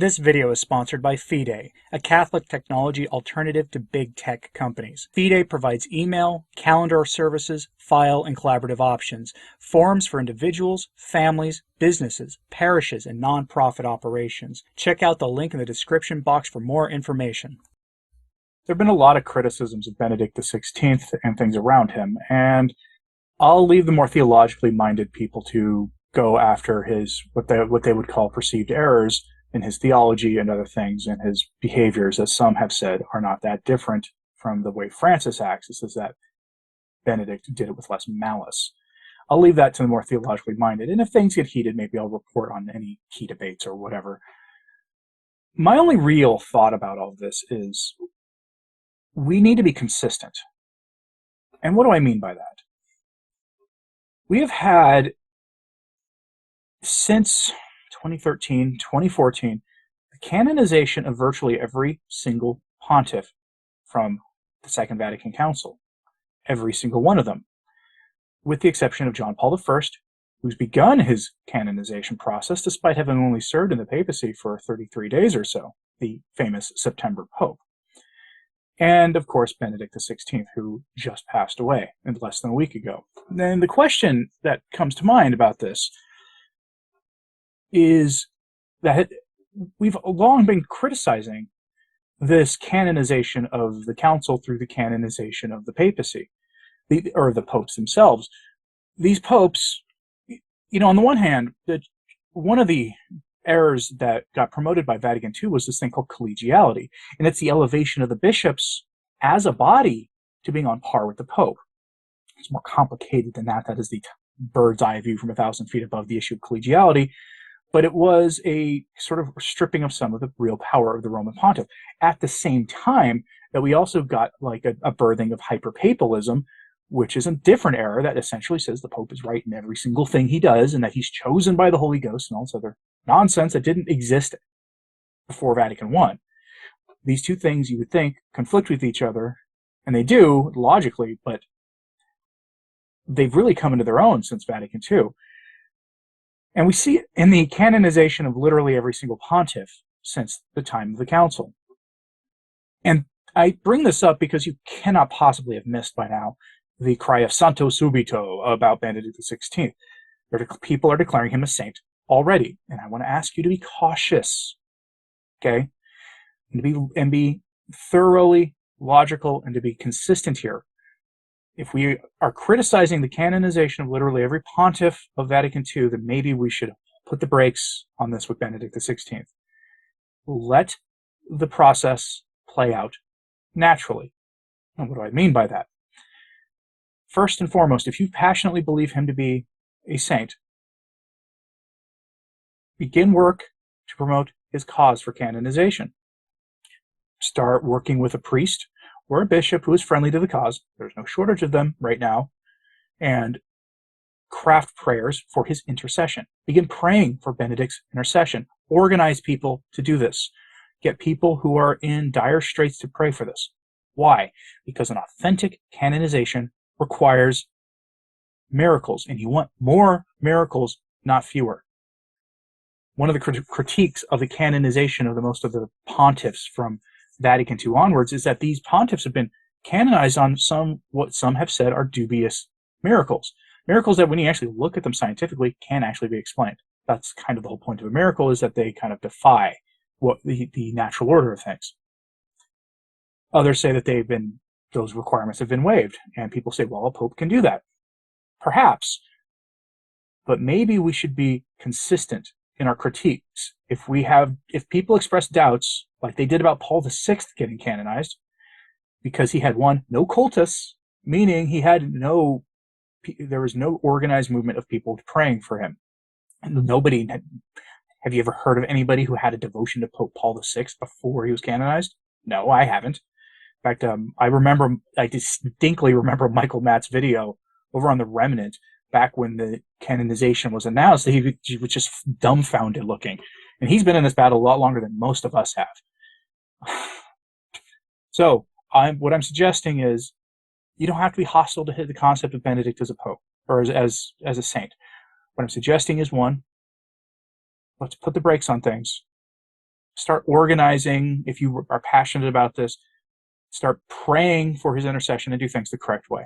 This video is sponsored by FIDE, a Catholic technology alternative to big tech companies. FIDE provides email, calendar services, file, and collaborative options, forums for individuals, families, businesses, parishes, and nonprofit operations. Check out the link in the description box for more information. There have been a lot of criticisms of Benedict XVI and things around him, and I'll leave the more theologically minded people to go after his what they would call perceived errors in his theology and other things, and his behaviors, as some have said, are not that different from the way Francis acts. This is that Benedict did it with less malice. I'll leave that to the more theologically minded, and if things get heated, maybe I'll report on any key debates or whatever. My only real thought about all this is we need to be consistent. And what do I mean by that? We have had, since 2013, 2014, the canonization of virtually every single pontiff from the Second Vatican Council. Every single one of them. With the exception of John Paul I, who's begun his canonization process despite having only served in the papacy for 33 days or so, the famous September Pope. And, of course, Benedict XVI, who just passed away less than a week ago. Then the question that comes to mind about this is that we've long been criticizing this canonization of the council through the canonization of the papacy, or the popes themselves. These popes, on the one hand, one of the errors that got promoted by Vatican II was this thing called collegiality, and it's the elevation of the bishops as a body to being on par with the Pope. It's more complicated than that. That is the bird's eye view from 1,000 feet above the issue of collegiality. But it was a sort of stripping of some of the real power of the Roman pontiff. At the same time that we also got like a birthing of hyperpapalism, which is a different error that essentially says the Pope is right in every single thing he does, and that he's chosen by the Holy Ghost and all this other nonsense that didn't exist before Vatican I. These two things, you would think, conflict with each other, and they do, logically, but they've really come into their own since Vatican II. And we see it in the canonization of literally every single pontiff since the time of the council. And I bring this up because you cannot possibly have missed by now the cry of Santo Subito about Benedict XVI. People are declaring him a saint already, and I want to ask you to be cautious, okay? And be thoroughly logical and to be consistent here. If we are criticizing the canonization of literally every pontiff of Vatican II, then maybe we should put the brakes on this with Benedict XVI. Let the process play out naturally. And what do I mean by that? First and foremost, if you passionately believe him to be a saint, begin work to promote his cause for canonization. Start working with a priest or a bishop who is friendly to the cause. There's no shortage of them right now. And craft prayers for his intercession. Begin praying for Benedict's intercession. Organize people to do this. Get people who are in dire straits to pray for this. Why? Because an authentic canonization requires miracles, and you want more miracles, not fewer. One of the critiques of the canonization of most of the pontiffs from Vatican II onwards is that these pontiffs have been canonized on what some have said are dubious miracles. Miracles that when you actually look at them scientifically can actually be explained. That's kind of the whole point of a miracle, is that they kind of defy what the natural order of things. Others say that those requirements have been waived, and people say, well, a pope can do that. Perhaps, but maybe we should be consistent in our critiques. If people express doubts, like they did about Paul VI getting canonized, because he had no cultus, meaning there was no organized movement of people praying for him. And have you ever heard of anybody who had a devotion to Pope Paul VI before he was canonized? No, I haven't. In fact, I distinctly remember Michael Matt's video over on The Remnant back when the canonization was announced. He was just dumbfounded looking. And he's been in this battle a lot longer than most of us have. So what I'm suggesting is you don't have to be hostile to the concept of Benedict as a pope or as a saint. What I'm suggesting is, one, let's put the brakes on things. Start organizing. If you are passionate about this, start praying for his intercession and do things the correct way.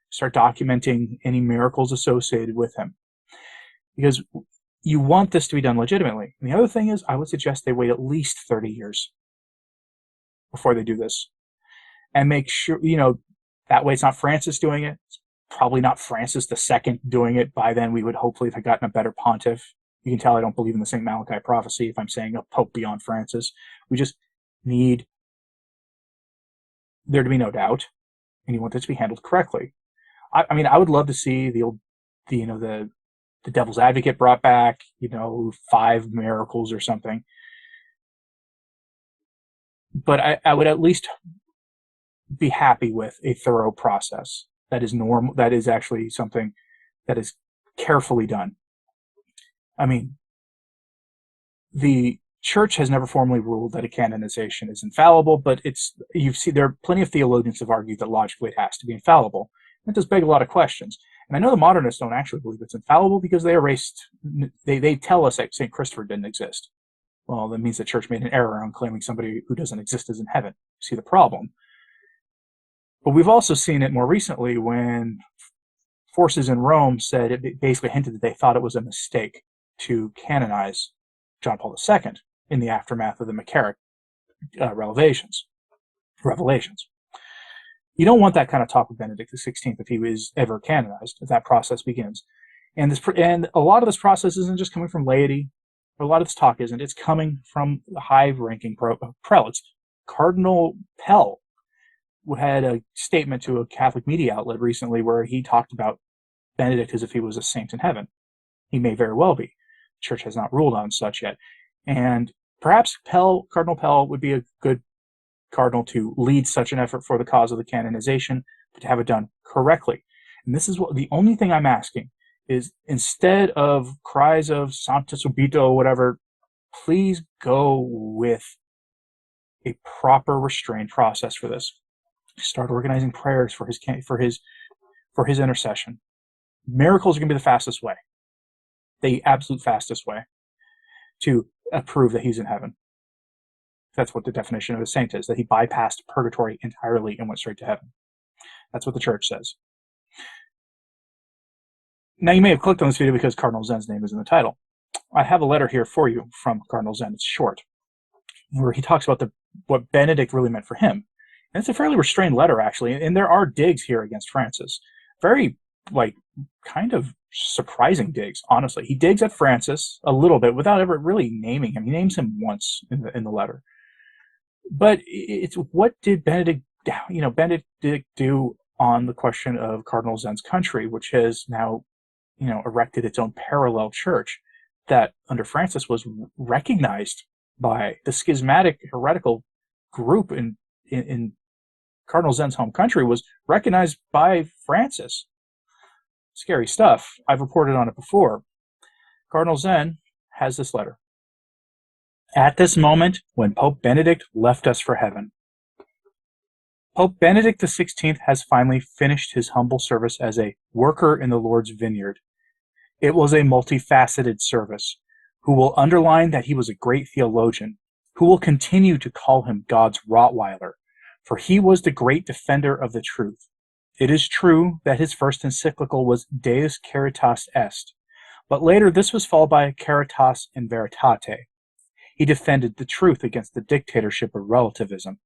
Start documenting any miracles associated with him, because you want this to be done legitimately. And the other thing is, I would suggest they wait at least 30 years before they do this, and make sure, that way it's not Francis doing it. It's probably not Francis II doing it. By then, we would hopefully have gotten a better pontiff. You can tell I don't believe in the St. Malachi prophecy if I'm saying a pope beyond Francis. We just need there to be no doubt, and you want this to be handled correctly. I mean, I would love to see the devil's advocate brought back, 5 miracles or something. But I would at least be happy with a thorough process that is normal, that is actually something that is carefully done. I mean, the Church has never formally ruled that a canonization is infallible, but there are plenty of theologians who have argued that logically it has to be infallible. That does beg a lot of questions. And I know the modernists don't actually believe it's infallible because they tell us that St. Christopher didn't exist. Well, that means the Church made an error on claiming somebody who doesn't exist is in heaven. See the problem. But we've also seen it more recently when forces in Rome said, it basically hinted that they thought it was a mistake to canonize John Paul II in the aftermath of the McCarrick revelations. You don't want that kind of talk with Benedict XVI if he was ever canonized, if that process begins. And a lot of this process isn't just coming from laity. A lot of this talk isn't. It's coming from the high-ranking prelates. Cardinal Pell had a statement to a Catholic media outlet recently where he talked about Benedict as if he was a saint in heaven. He may very well be. The Church has not ruled on such yet. And perhaps Cardinal Pell would be a good cardinal to lead such an effort for the cause of the canonization, but to have it done correctly. And this is the only thing I'm asking is, instead of cries of Santa Subito or whatever, please go with a proper restrained process for this. Start organizing prayers for his intercession. Miracles are going to be the fastest way, the absolute fastest way to prove that he's in heaven. That's what the definition of a saint is, that he bypassed purgatory entirely and went straight to heaven. That's what the Church says. Now, you may have clicked on this video because Cardinal Zen's name is in the title. I have a letter here for you from Cardinal Zen. It's short, where he talks about what Benedict really meant for him. And it's a fairly restrained letter, actually, and there are digs here against Francis. Very, kind of surprising digs, honestly. He digs at Francis a little bit without ever really naming him. He names him once in the letter. But it's, what did Benedict do on the question of Cardinal Zen's country, which has now, erected its own parallel church that under Francis was recognized by the schismatic heretical group in Cardinal Zen's home country, was recognized by Francis. Scary stuff. I've reported on it before. Cardinal Zen has this letter. At this moment, when Pope Benedict left us for heaven, Pope Benedict XVI has finally finished his humble service as a worker in the Lord's vineyard. It was a multifaceted service, who will underline that he was a great theologian, who will continue to call him God's Rottweiler, for he was the great defender of the truth. It is true that his first encyclical was Deus Caritas Est, but later this was followed by Caritas in Veritate. He defended the truth against the dictatorship of relativism.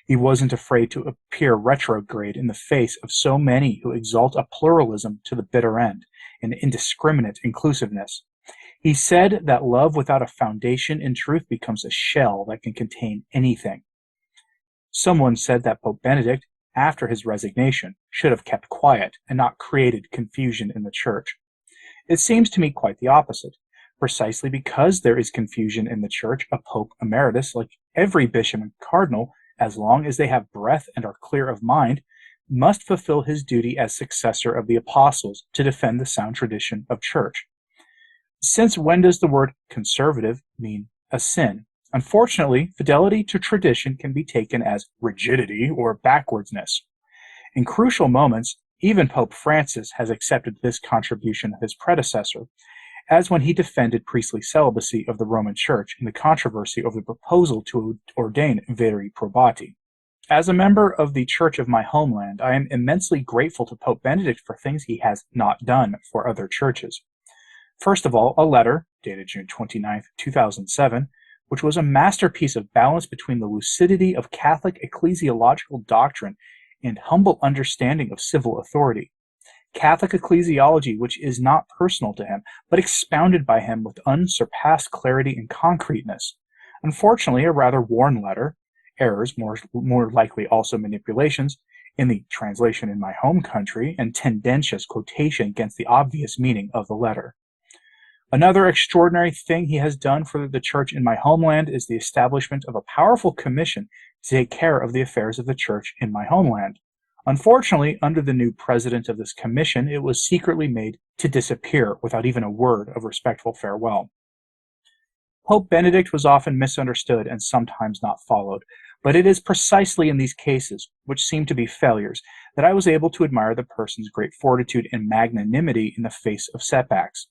He wasn't afraid to appear retrograde in the face of so many who exalt a pluralism to the bitter end, an indiscriminate inclusiveness. He said that love without a foundation in truth becomes a shell that can contain anything. Someone said that Pope Benedict, after his resignation, should have kept quiet and not created confusion in the Church. It seems to me quite the opposite. Precisely because there is confusion in the Church, a Pope Emeritus, like every bishop and cardinal, as long as they have breath and are clear of mind, must fulfill his duty as successor of the apostles to defend the sound tradition of Church. Since when does the word conservative mean a sin? Unfortunately, fidelity to tradition can be taken as rigidity or backwardsness. In crucial moments, even Pope Francis has accepted this contribution of his predecessor, as when he defended priestly celibacy of the Roman Church in the controversy over the proposal to ordain viri probati. As a member of the Church of my homeland, I am immensely grateful to Pope Benedict for things he has not done for other churches. First of all, a letter, dated June 29, 2007, which was a masterpiece of balance between the lucidity of Catholic ecclesiological doctrine and humble understanding of civil authority. Catholic ecclesiology which is not personal to him, but expounded by him with unsurpassed clarity and concreteness. Unfortunately, a rather worn letter, errors, more likely also manipulations, in the translation in my home country, and tendentious quotation against the obvious meaning of the letter. Another extraordinary thing he has done for the Church in my homeland is the establishment of a powerful commission to take care of the affairs of the Church in my homeland. Unfortunately, under the new president of this commission, it was secretly made to disappear without even a word of respectful farewell. Pope Benedict was often misunderstood and sometimes not followed, but it is precisely in these cases, which seem to be failures, that I was able to admire the person's great fortitude and magnanimity in the face of setbacks.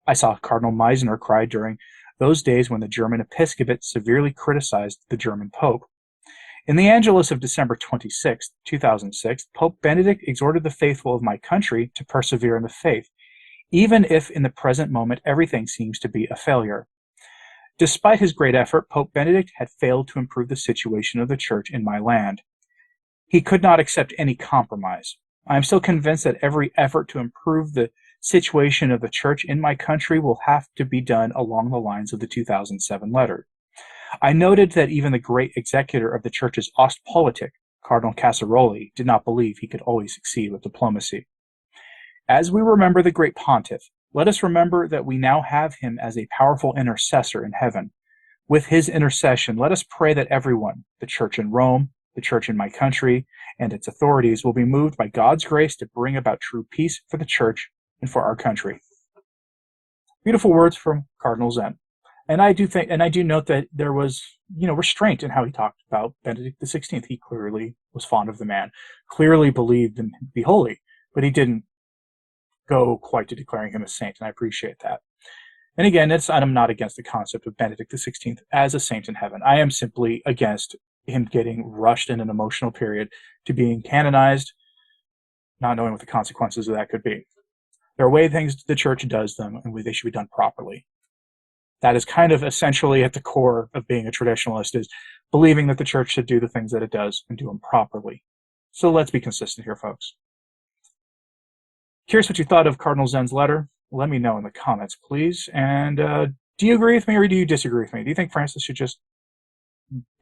I saw Cardinal Meissner cry during those days when the German episcopate severely criticized the German Pope. In the Angelus of December 26, 2006, Pope Benedict exhorted the faithful of my country to persevere in the faith, even if in the present moment everything seems to be a failure. Despite his great effort, Pope Benedict had failed to improve the situation of the Church in my land. He could not accept any compromise. I am still convinced that every effort to improve the situation of the Church in my country will have to be done along the lines of the 2007 letter. I noted that even the great executor of the Church's Ostpolitik, Cardinal Casseroli, did not believe he could always succeed with diplomacy. As we remember the great pontiff, let us remember that we now have him as a powerful intercessor in heaven. With his intercession, let us pray that everyone, the Church in Rome, the Church in my country, and its authorities will be moved by God's grace to bring about true peace for the Church and for our country. Beautiful words from Cardinal Zen. And I do note that there was, restraint in how he talked about Benedict XVI. He clearly was fond of the man, clearly believed him to be holy, but he didn't go quite to declaring him a saint, and I appreciate that. And again, I'm not against the concept of Benedict XVI as a saint in heaven. I am simply against him getting rushed in an emotional period to being canonized, not knowing what the consequences of that could be. There are ways things the Church does them, and they should be done properly. That is kind of essentially at the core of being a traditionalist, is believing that the Church should do the things that it does and do them properly. So let's be consistent here, folks. Curious what you thought of Cardinal Zen's letter? Let me know in the comments, please. And do you agree with me or do you disagree with me? Do you think Francis should just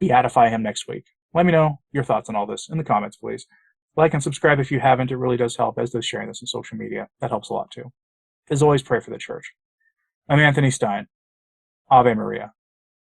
beatify him next week? Let me know your thoughts on all this in the comments, please. Like and subscribe if you haven't. It really does help, as does sharing this on social media. That helps a lot, too. As always, pray for the Church. I'm Anthony Stine. Ave Maria.